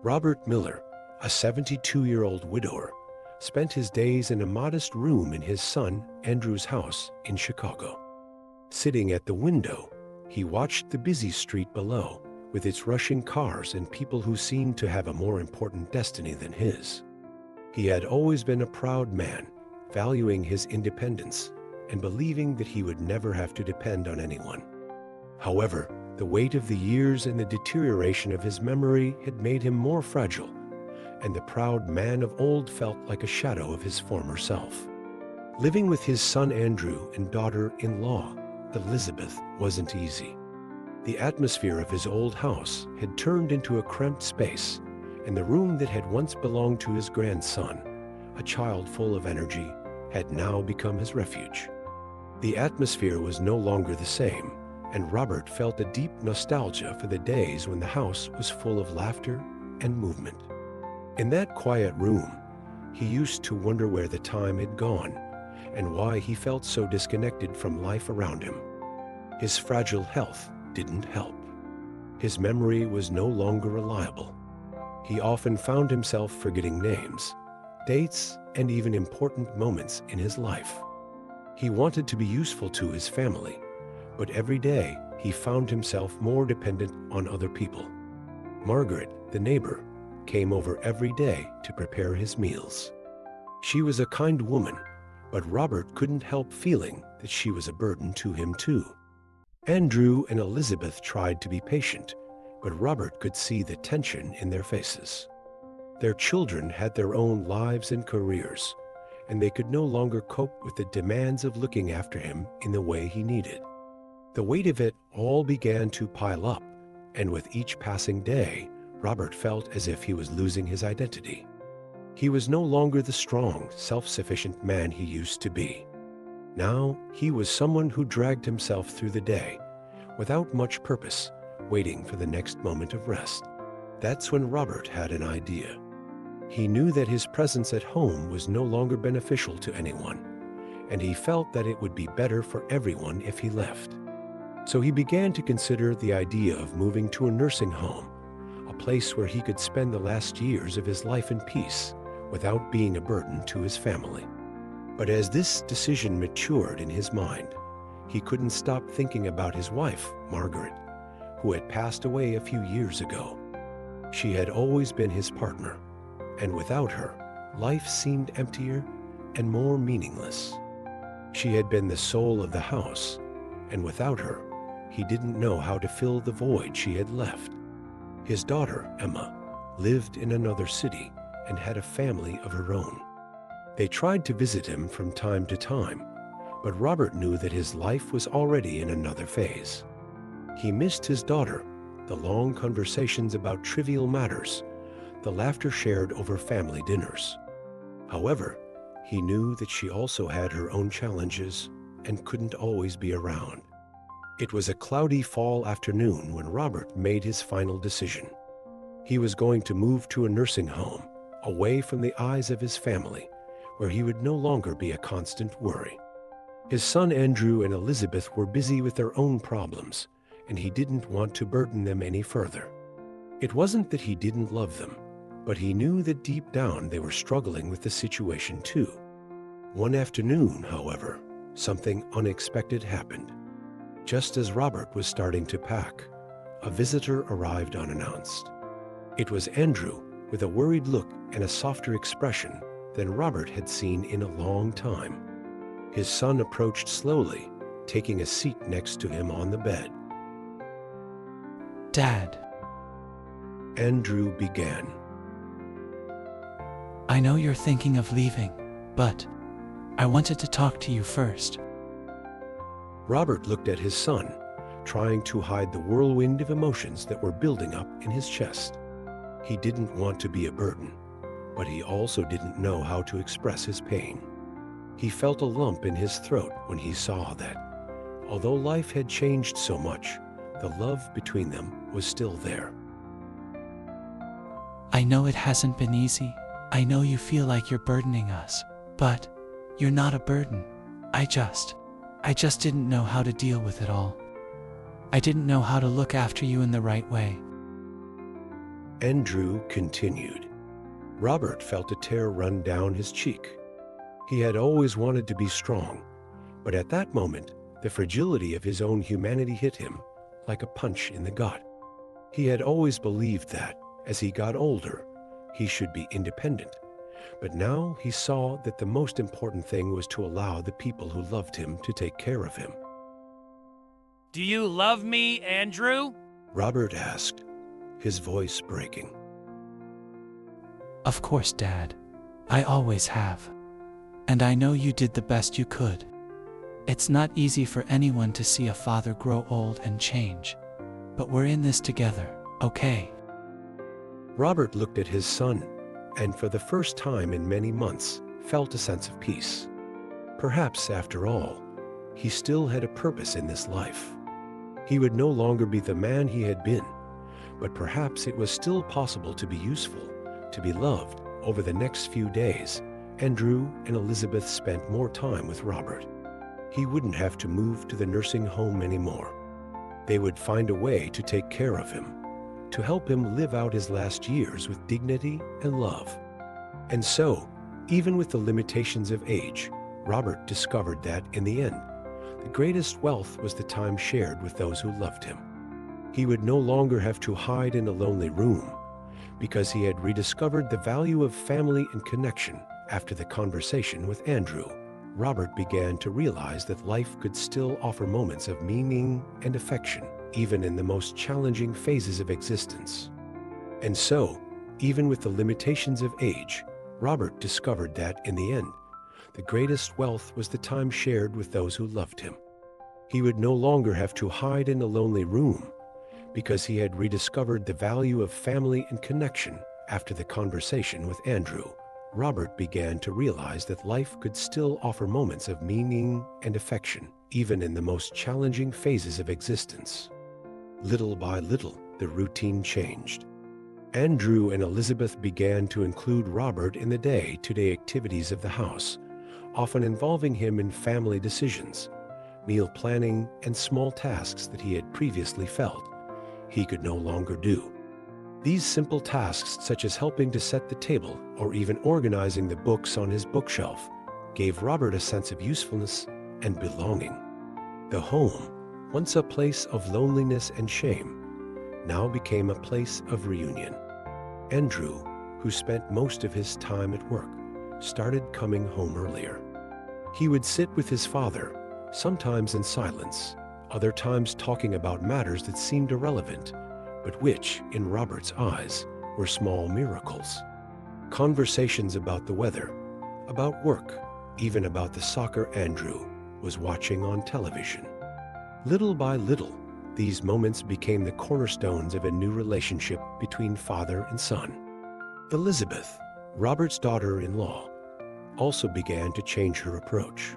Robert Miller, a 72-year-old widower, spent his days in a modest room in his son Andrew's house in Chicago. Sitting at the window, he watched the busy street below, with its rushing cars and people who seemed to have a more important destiny than his. He had always been a proud man, valuing his independence and believing that he would never have to depend on anyone. However, the weight of the years and the deterioration of his memory had made him more fragile, and the proud man of old felt like a shadow of his former self. Living with his son Andrew and daughter-in-law, Elizabeth, wasn't easy. The atmosphere of his old house had turned into a cramped space, and the room that had once belonged to his grandson, a child full of energy, had now become his refuge. The atmosphere was no longer the same, and Robert felt a deep nostalgia for the days when the house was full of laughter and movement. In that quiet room, he used to wonder where the time had gone and why he felt so disconnected from life around him. His fragile health didn't help. His memory was no longer reliable. He often found himself forgetting names, dates, and even important moments in his life. He wanted to be useful to his family, but every day he found himself more dependent on other people. Margaret, the neighbor, came over every day to prepare his meals. She was a kind woman, but Robert couldn't help feeling that she was a burden to him too. Andrew and Elizabeth tried to be patient, but Robert could see the tension in their faces. Their children had their own lives and careers, and they could no longer cope with the demands of looking after him in the way he needed. The weight of it all began to pile up, and with each passing day, Robert felt as if he was losing his identity. He was no longer the strong, self-sufficient man he used to be. Now, he was someone who dragged himself through the day, without much purpose, waiting for the next moment of rest. That's when Robert had an idea. He knew that his presence at home was no longer beneficial to anyone, and he felt that it would be better for everyone if he left. So he began to consider the idea of moving to a nursing home, a place where he could spend the last years of his life in peace without being a burden to his family. But as this decision matured in his mind, he couldn't stop thinking about his wife, Margaret, who had passed away a few years ago. She had always been his partner, and without her, life seemed emptier and more meaningless. She had been the soul of the house, and without her, he didn't know how to fill the void she had left. His daughter, Emma, lived in another city and had a family of her own. They tried to visit him from time to time, but Robert knew that his life was already in another phase. He missed his daughter, the long conversations about trivial matters, the laughter shared over family dinners. However, he knew that she also had her own challenges and couldn't always be around. It was a cloudy fall afternoon when Robert made his final decision. He was going to move to a nursing home, away from the eyes of his family, where he would no longer be a constant worry. His son Andrew and Elizabeth were busy with their own problems, and he didn't want to burden them any further. It wasn't that he didn't love them, but he knew that deep down they were struggling with the situation too. One afternoon, however, something unexpected happened. Just as Robert was starting to pack, a visitor arrived unannounced. It was Andrew, with a worried look and a softer expression than Robert had seen in a long time. His son approached slowly, taking a seat next to him on the bed. "Dad," Andrew began. "I know you're thinking of leaving, but I wanted to talk to you first." Robert looked at his son, trying to hide the whirlwind of emotions that were building up in his chest. He didn't want to be a burden, but he also didn't know how to express his pain. He felt a lump in his throat when he saw that, although life had changed so much, the love between them was still there. "I know it hasn't been easy. I know you feel like you're burdening us, but you're not a burden. I just didn't know how to deal with it all. I didn't know how to look after you in the right way." Andrew continued. Robert felt a tear run down his cheek. He had always wanted to be strong, but at that moment, the fragility of his own humanity hit him like a punch in the gut. He had always believed that, as he got older, he should be independent. But now he saw that the most important thing was to allow the people who loved him to take care of him. Do you love me, Andrew? Robert asked, his voice breaking. Of course, Dad. I always have. And I know you did the best you could. It's not easy for anyone to see a father grow old and change. But we're in this together, okay? Robert looked at his son, and for the first time in many months, felt a sense of peace. Perhaps, after all, he still had a purpose in this life. He would no longer be the man he had been, but perhaps it was still possible to be useful, to be loved. Over the next few days, Andrew and Elizabeth spent more time with Robert. He wouldn't have to move to the nursing home anymore. They would find a way to take care of him, to help him live out his last years with dignity and love. And so, even with the limitations of age, Robert discovered that, in the end, the greatest wealth was the time shared with those who loved him. He would no longer have to hide in a lonely room, because he had rediscovered the value of family and connection. After the conversation with Andrew, Robert began to realize that life could still offer moments of meaning and affection, even in the most challenging phases of existence. And so, even with the limitations of age, Robert discovered that, in the end, the greatest wealth was the time shared with those who loved him. He would no longer have to hide in a lonely room, because he had rediscovered the value of family and connection. After the conversation with Andrew, Robert began to realize that life could still offer moments of meaning and affection, even in the most challenging phases of existence. Little by little, the routine changed. Andrew and Elizabeth began to include Robert in the day-to-day activities of the house, often involving him in family decisions, meal planning, and small tasks that he had previously felt he could no longer do. These simple tasks, such as helping to set the table or even organizing the books on his bookshelf, gave Robert a sense of usefulness and belonging. The home, once a place of loneliness and shame, now became a place of reunion. Andrew, who spent most of his time at work, started coming home earlier. He would sit with his father, sometimes in silence, other times talking about matters that seemed irrelevant, but which, in Robert's eyes, were small miracles. Conversations about the weather, about work, even about the soccer Andrew was watching on television. Little by little, these moments became the cornerstones of a new relationship between father and son. Elizabeth, Robert's daughter-in-law, also began to change her approach.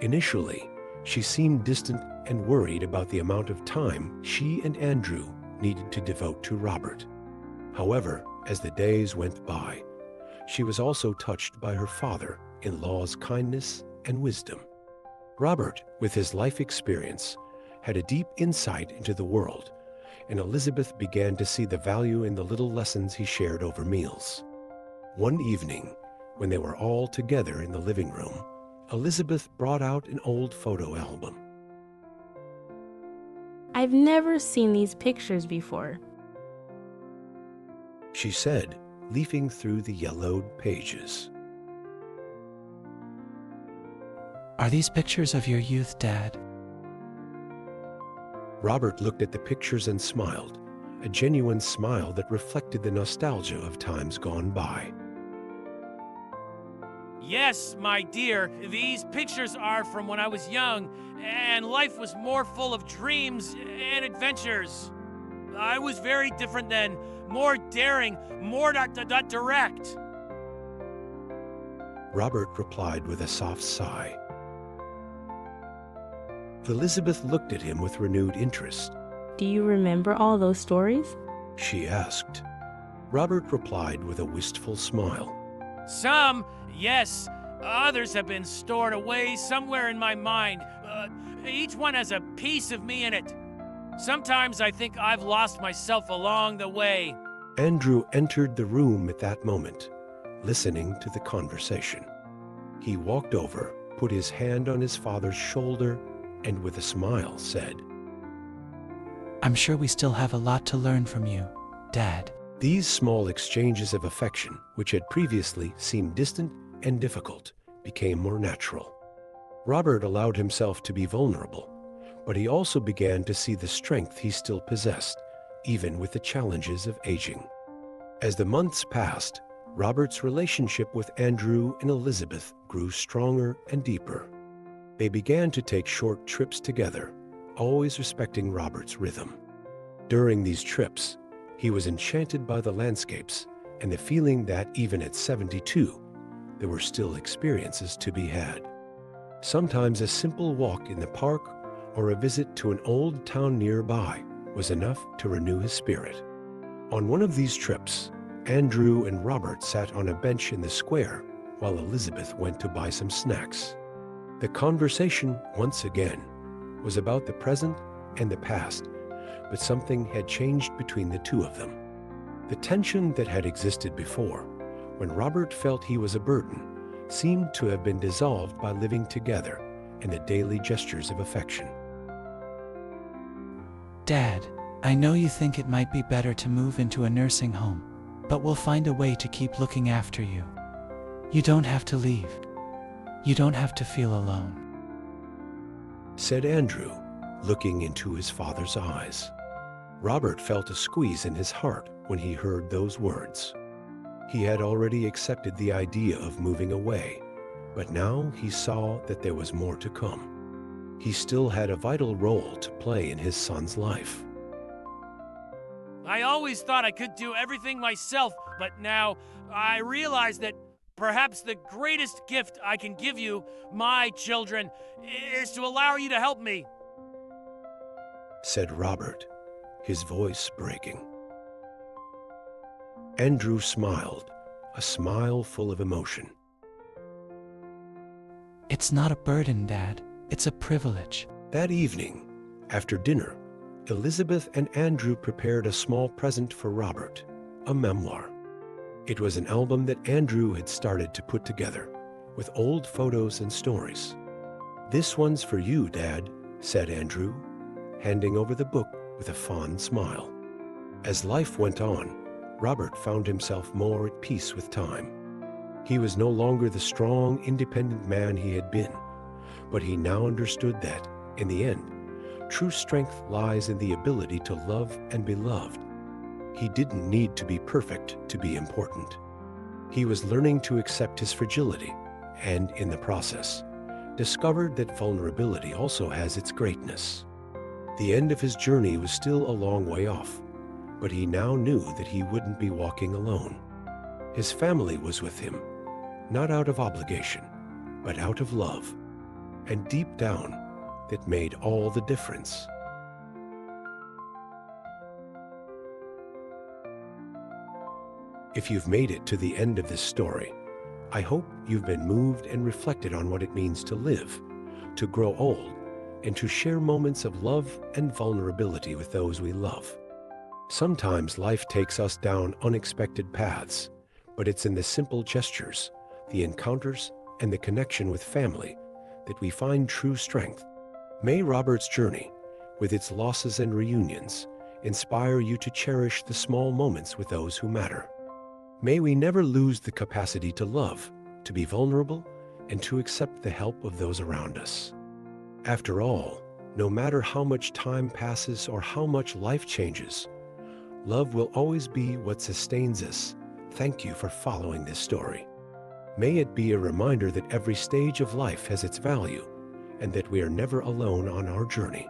Initially, she seemed distant and worried about the amount of time she and Andrew needed to devote to Robert. However, as the days went by, she was also touched by her father-in-law's kindness and wisdom. Robert, with his life experience, had a deep insight into the world, and Elizabeth began to see the value in the little lessons he shared over meals. One evening, when they were all together in the living room, Elizabeth brought out an old photo album. I've never seen these pictures before, she said, leafing through the yellowed pages. Are these pictures of your youth, Dad? Robert looked at the pictures and smiled, a genuine smile that reflected the nostalgia of times gone by. Yes, my dear, these pictures are from when I was young, and life was more full of dreams and adventures. I was very different then, more daring, more direct. Robert replied with a soft sigh. Elizabeth looked at him with renewed interest. Do you remember all those stories? She asked. Robert replied with a wistful smile. Some, yes. Others have been stored away somewhere in my mind. Each one has a piece of me in it. Sometimes I think I've lost myself along the way. Andrew entered the room at that moment, listening to the conversation. He walked over, put his hand on his father's shoulder, and with a smile said, I'm sure we still have a lot to learn from you, Dad. These small exchanges of affection, which had previously seemed distant and difficult, became more natural. Robert allowed himself to be vulnerable, but he also began to see the strength he still possessed, even with the challenges of aging. As the months passed, Robert's relationship with Andrew and Elizabeth grew stronger and deeper. They began to take short trips together, always respecting Robert's rhythm. During these trips, he was enchanted by the landscapes and the feeling that even at 72, there were still experiences to be had. Sometimes a simple walk in the park or a visit to an old town nearby was enough to renew his spirit. On one of these trips, Andrew and Robert sat on a bench in the square while Elizabeth went to buy some snacks. The conversation, once again, was about the present and the past, but something had changed between the two of them. The tension that had existed before, when Robert felt he was a burden, seemed to have been dissolved by living together and the daily gestures of affection. Dad, I know you think it might be better to move into a nursing home, but we'll find a way to keep looking after you. You don't have to leave. You don't have to feel alone, said Andrew, looking into his father's eyes. Robert felt a squeeze in his heart when he heard those words. He had already accepted the idea of moving away, but now he saw that there was more to come. He still had a vital role to play in his son's life. I always thought I could do everything myself, but now I realize that perhaps the greatest gift I can give you, my children, is to allow you to help me, said Robert, his voice breaking. Andrew smiled, a smile full of emotion. It's not a burden, Dad. It's a privilege. That evening, after dinner, Elizabeth and Andrew prepared a small present for Robert, a memoir. It was an album that Andrew had started to put together, with old photos and stories. This one's for you, Dad, said Andrew, handing over the book with a fond smile. As life went on, Robert found himself more at peace with time. He was no longer the strong, independent man he had been, but he now understood that, in the end, true strength lies in the ability to love and be loved. He didn't need to be perfect to be important. He was learning to accept his fragility and, in the process, discovered that vulnerability also has its greatness. The end of his journey was still a long way off, but he now knew that he wouldn't be walking alone. His family was with him, not out of obligation, but out of love, and deep down, that made all the difference. If you've made it to the end of this story, I hope you've been moved and reflected on what it means to live, to grow old, and to share moments of love and vulnerability with those we love. Sometimes life takes us down unexpected paths, but it's in the simple gestures, the encounters, and the connection with family that we find true strength. May Robert's journey, with its losses and reunions, inspire you to cherish the small moments with those who matter. May we never lose the capacity to love, to be vulnerable, and to accept the help of those around us. After all, no matter how much time passes or how much life changes, love will always be what sustains us. Thank you for following this story. May it be a reminder that every stage of life has its value, and that we are never alone on our journey.